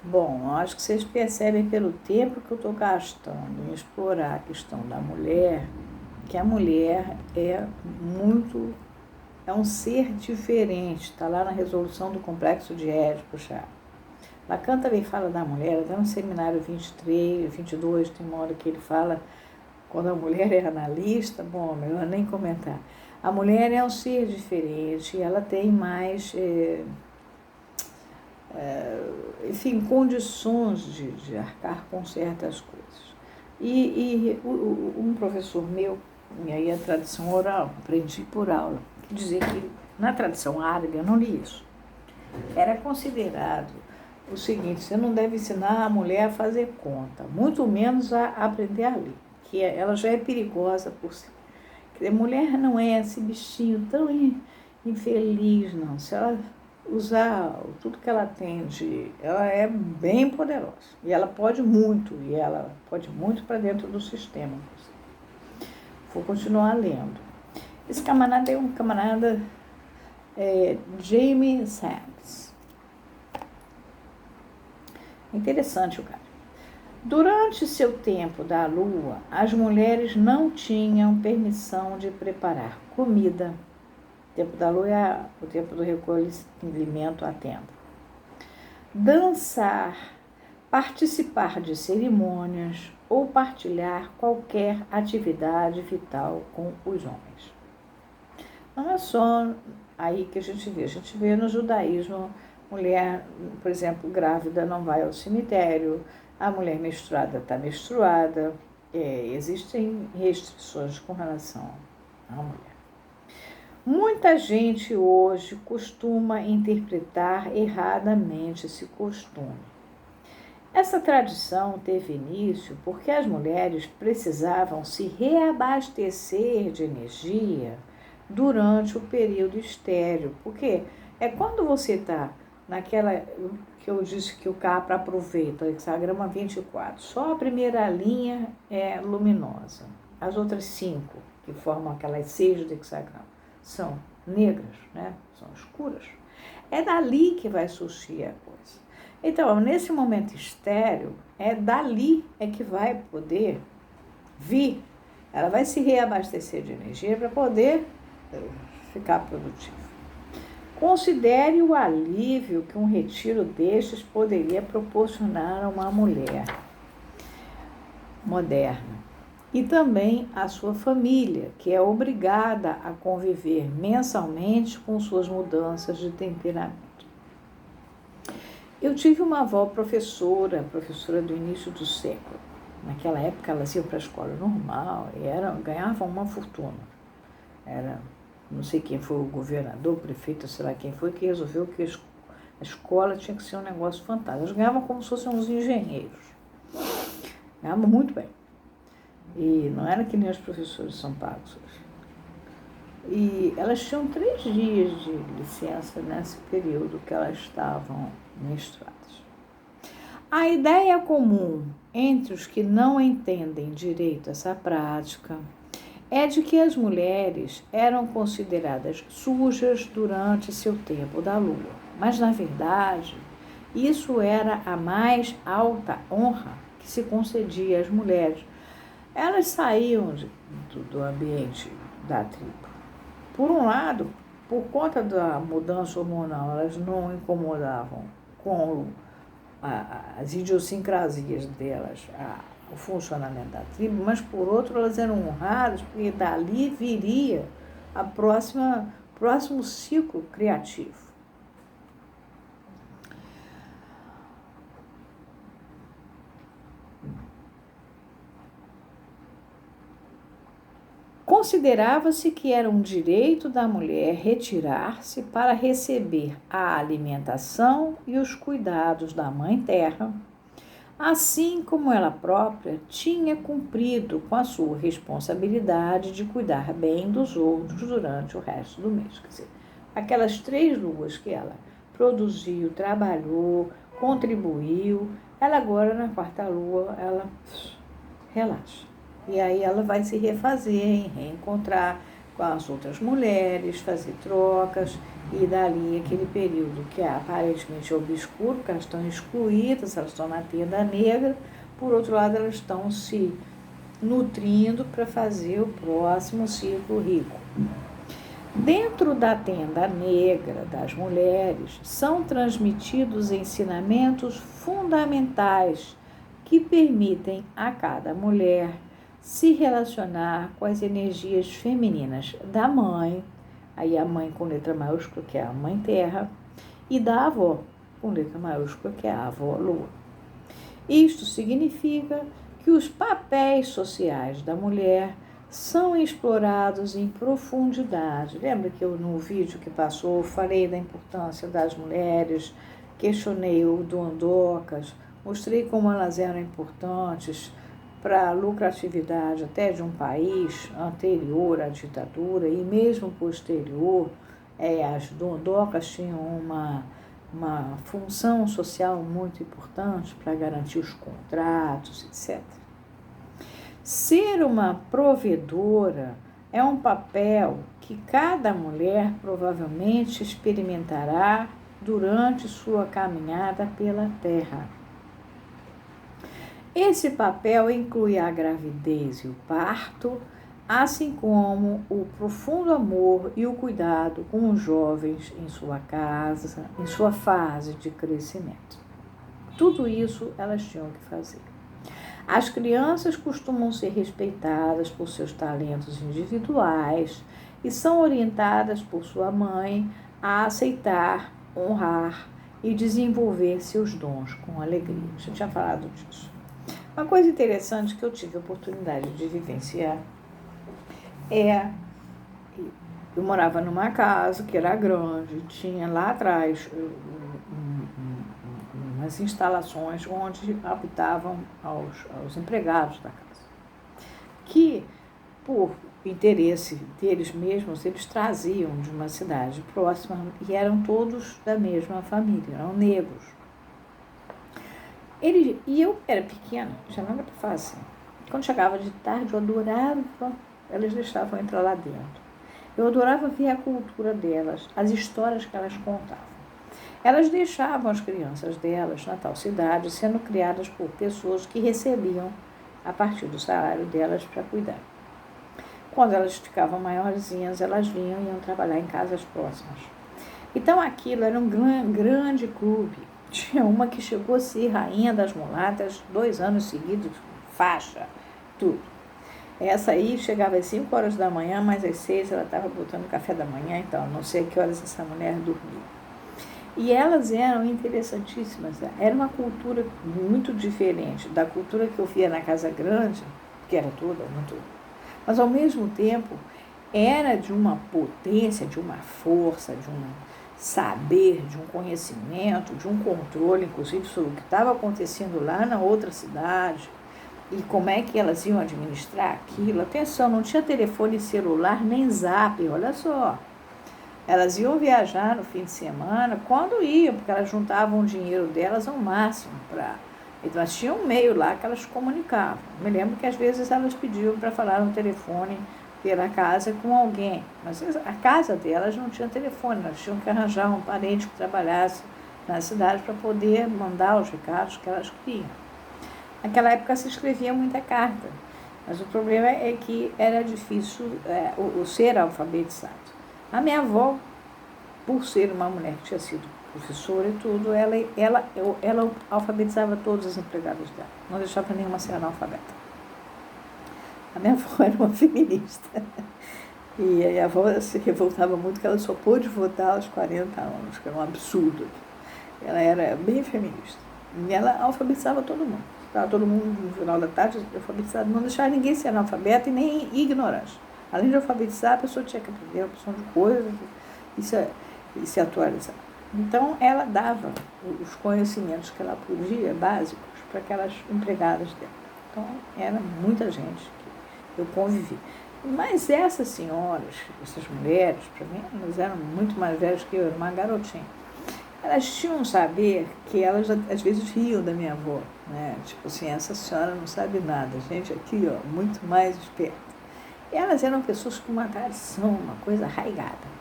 Bom, acho que vocês percebem pelo tempo que eu estou gastando em explorar a questão da mulher, que a mulher é um ser diferente, está lá na resolução do complexo de Édipo já. Lacan também fala da mulher, até no seminário 23, 22, tem uma hora que ele fala, quando a mulher é analista, bom, melhor nem comentar. A mulher é um ser diferente, ela tem mais, enfim, condições de arcar com certas coisas. Um professor meu, e aí a tradição oral, aprendi por aula, que dizia que na tradição árabe, eu não li isso, era considerado o seguinte: você não deve ensinar a mulher a fazer conta, muito menos a aprender a ler, que ela já é perigosa por si. Quer dizer, mulher não é esse bichinho tão infeliz, não. Se ela usar tudo que ela tem ela é bem poderosa. E ela pode muito, para dentro do sistema. Vou continuar lendo. Esse camarada é um camarada, Jamie Sachs. Interessante o cara. Durante seu tempo da lua, as mulheres não tinham permissão de preparar comida. O tempo da lua é o tempo do recolhimento a tempo. Dançar, participar de cerimônias ou partilhar qualquer atividade vital com os homens. Não é só aí que a gente vê no judaísmo, mulher, por exemplo, grávida não vai ao cemitério, a mulher menstruada está menstruada, existem restrições com relação à mulher. Muita gente hoje costuma interpretar erradamente esse costume. Essa tradição teve início porque as mulheres precisavam se reabastecer de energia durante o período estéril, porque é quando você está naquela que eu disse que o Capra aproveita, o hexagrama 24, só a primeira linha é luminosa, as outras 5, que formam aquelas 6 do hexagrama, são negras, né? São escuras. É dali que vai surgir a coisa. Então, nesse momento estéril, é dali que vai poder vir, ela vai se reabastecer de energia para poder ficar produtivo. Considere o alívio que um retiro destes poderia proporcionar a uma mulher moderna e também a sua família, que é obrigada a conviver mensalmente com suas mudanças de temperamento. Eu tive uma avó professora do início do século. Naquela época elas iam para a escola normal e ganhavam uma fortuna. Não sei quem foi o governador, o prefeito, sei lá quem foi, que resolveu que a escola tinha que ser um negócio fantástico. Eles ganhavam como se fossem uns engenheiros. Ganhavam muito bem. E não era que nem os professores são pagos hoje. E elas tinham 3 dias de licença nesse período que elas estavam menstruadas. A ideia comum entre os que não entendem direito essa prática é de que as mulheres eram consideradas sujas durante seu tempo da lua. Mas, na verdade, isso era a mais alta honra que se concedia às mulheres. Elas saíam do ambiente da tribo. Por um lado, por conta da mudança hormonal, elas não incomodavam com as idiosincrasias delas, o funcionamento da tribo, mas por outro elas eram honradas porque dali viria próximo ciclo criativo. Considerava-se que era um direito da mulher retirar-se para receber a alimentação e os cuidados da Mãe Terra, assim como ela própria tinha cumprido com a sua responsabilidade de cuidar bem dos outros durante o resto do mês. Quer dizer, aquelas 3 luas que ela produziu, trabalhou, contribuiu, ela agora na 4ª lua, ela relaxa. E aí ela vai se refazer, reencontrar com as outras mulheres, fazer trocas, e dali aquele período que é aparentemente obscuro, porque elas estão excluídas, elas estão na tenda negra, por outro lado elas estão se nutrindo para fazer o próximo ciclo rico. Dentro da tenda negra das mulheres, são transmitidos ensinamentos fundamentais que permitem a cada mulher se relacionar com as energias femininas da mãe, aí a mãe com letra maiúscula, que é a Mãe Terra, e da avó, com letra maiúscula, que é a Avó Lua. Isto significa que os papéis sociais da mulher são explorados em profundidade. Lembra que eu, no vídeo que passou, falei da importância das mulheres, questionei o Dondocas, mostrei como elas eram importantes para a lucratividade até de um país anterior à ditadura e mesmo posterior. As Dondocas tinham uma função social muito importante para garantir os contratos, etc. Ser uma provedora é um papel que cada mulher provavelmente experimentará durante sua caminhada pela Terra. Esse papel inclui a gravidez e o parto, assim como o profundo amor e o cuidado com os jovens em sua casa, em sua fase de crescimento. Tudo isso elas tinham que fazer. As crianças costumam ser respeitadas por seus talentos individuais e são orientadas por sua mãe a aceitar, honrar e desenvolver seus dons com alegria. A gente tinha falado disso. Uma coisa interessante que eu tive a oportunidade de vivenciar eu morava numa casa que era grande, tinha lá atrás umas instalações onde habitavam os empregados da casa, que, por interesse deles mesmos, eles traziam de uma cidade próxima e eram todos da mesma família, eram negros. E eu era pequena, não tinha nada para fazer. Quando chegava de tarde, eu adorava, elas deixavam entrar lá dentro. Eu adorava ver a cultura delas, as histórias que elas contavam. Elas deixavam as crianças delas na tal cidade, sendo criadas por pessoas que recebiam a partir do salário delas para cuidar. Quando elas ficavam maiorzinhas, elas vinham e iam trabalhar em casas próximas. Então aquilo era um grande clube. Tinha uma que chegou a ser rainha das mulatas 2 anos seguidos, faixa, tudo. Essa aí chegava às 5 horas da manhã, mas às 6 ela estava botando café da manhã, então não sei a que horas essa mulher dormia. E elas eram interessantíssimas. Era uma cultura muito diferente da cultura que eu via na Casa Grande, que era toda muito... Mas, ao mesmo tempo, era de uma potência, de uma força, de um saber, de um conhecimento, de um controle, inclusive, sobre o que estava acontecendo lá na outra cidade e como é que elas iam administrar aquilo. Atenção, não tinha telefone celular nem zap, olha só. Elas iam viajar no fim de semana, quando iam, porque elas juntavam o dinheiro delas ao máximo para... Então, elas tinham um meio lá que elas comunicavam. Me lembro que às vezes elas pediam para falar no telefone pela casa com alguém, mas a casa delas não tinha telefone, elas tinham que arranjar um parente que trabalhasse na cidade para poder mandar os recados que elas queriam. Naquela época se escrevia muita carta, mas o problema é que era difícil o ser alfabetizado. A minha avó, por ser uma mulher que tinha sido professora e tudo, ela alfabetizava todos os empregados dela, não deixava nenhuma ser analfabeta. A minha avó era uma feminista e a avó se revoltava muito que ela só pôde votar aos 40 anos, que era um absurdo. Ela era bem feminista e ela alfabetizava todo mundo. Estava todo mundo no final da tarde alfabetizado, não deixava ninguém ser analfabeto e nem ignorante. Além de alfabetizar, a pessoa tinha que aprender uma opção de coisas e se atualizar. Então, ela dava os conhecimentos que ela podia, básicos, para aquelas empregadas dela. Então, era muita gente que eu convivi. Mas essas senhoras, essas mulheres, para mim, elas eram muito mais velhas que eu, era uma garotinha. Elas tinham um saber que elas, às vezes, riam da minha avó, né? Tipo assim, essa senhora não sabe nada, gente aqui, ó, muito mais esperta. Elas eram pessoas com uma tradição, uma coisa arraigada.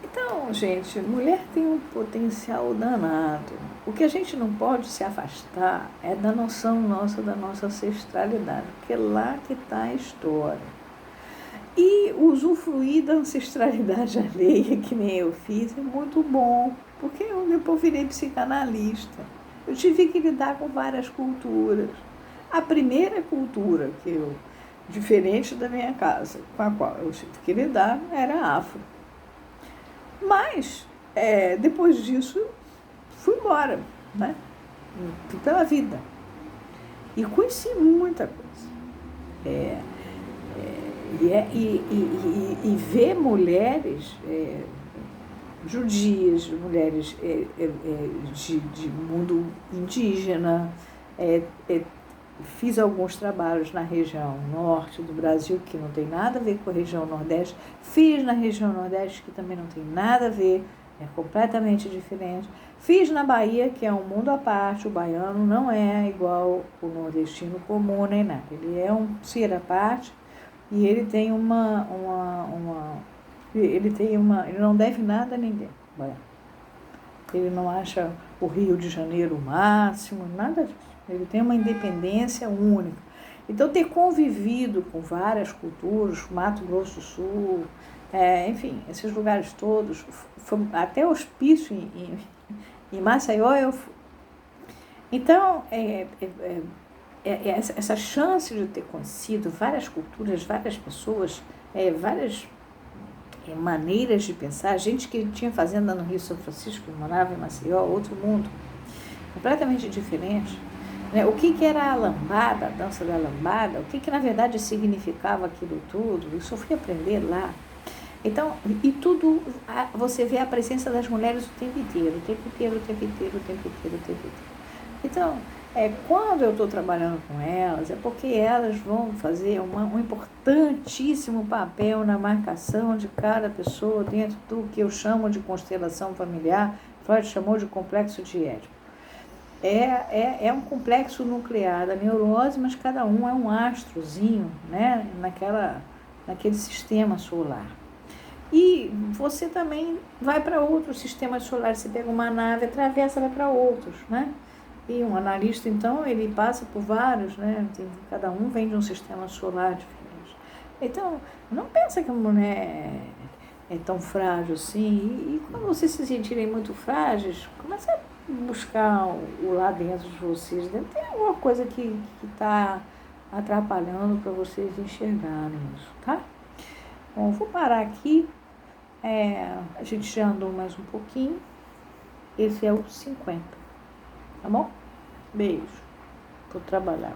Então, gente, mulher tem um potencial danado. O que a gente não pode se afastar é da noção nossa, da nossa ancestralidade, porque é lá que está a história. E usufruir da ancestralidade alheia, que nem eu fiz, é muito bom, porque eu depois virei psicanalista. Eu tive que lidar com várias culturas. A primeira cultura que eu, diferente da minha casa, com a qual eu tive que lidar, era afro. Mas, depois disso, fui embora, né? Fui pela vida. E conheci muita coisa. E ver mulheres judias, mulheres de mundo indígena, fiz alguns trabalhos na região norte do Brasil, que não tem nada a ver com a região nordeste, fiz na região nordeste, que também não tem nada a ver, é completamente diferente. Fiz na Bahia, que é um mundo à parte, o baiano não é igual o nordestino comum, nem nada. Ele é um ser à parte e ele tem ele não deve nada a ninguém. Ele não acha o Rio de Janeiro o máximo, nada disso. Ele tem uma independência única. Então, ter convivido com várias culturas, Mato Grosso do Sul, enfim, esses lugares todos, até hospício em Maceió eu fui. Então, essa chance de ter conhecido várias culturas, várias pessoas, várias maneiras de pensar, gente que tinha fazenda no Rio São Francisco, que morava em Maceió, outro mundo, completamente diferente. O que era a lambada, a dança da lambada, o que na verdade significava aquilo tudo, eu só fui aprender lá. Então, e tudo, você vê a presença das mulheres o tempo inteiro, o tempo inteiro, o tempo inteiro, o tempo inteiro, o tempo inteiro. Então, quando eu estou trabalhando com elas, é porque elas vão fazer um importantíssimo papel na marcação de cada pessoa dentro do que eu chamo de constelação familiar, Freud chamou de complexo de Édipo. É um complexo nuclear da neurose, mas cada um é um astrozinho, né, naquele sistema solar. E você também vai para outros sistemas solares, você pega uma nave, atravessa, vai para outros, né? E um analista, então, ele passa por vários, né? Cada um vem de um sistema solar diferente. Então, não pensa que a mulher é tão frágil assim. E quando vocês se sentirem muito frágeis, comece a buscar o lá dentro de vocês. Deve ter alguma coisa que está atrapalhando para vocês enxergarem isso, tá? Bom, vou parar aqui. A gente já andou mais um pouquinho. Esse é o 50. Tá bom? Beijo. Vou trabalhar.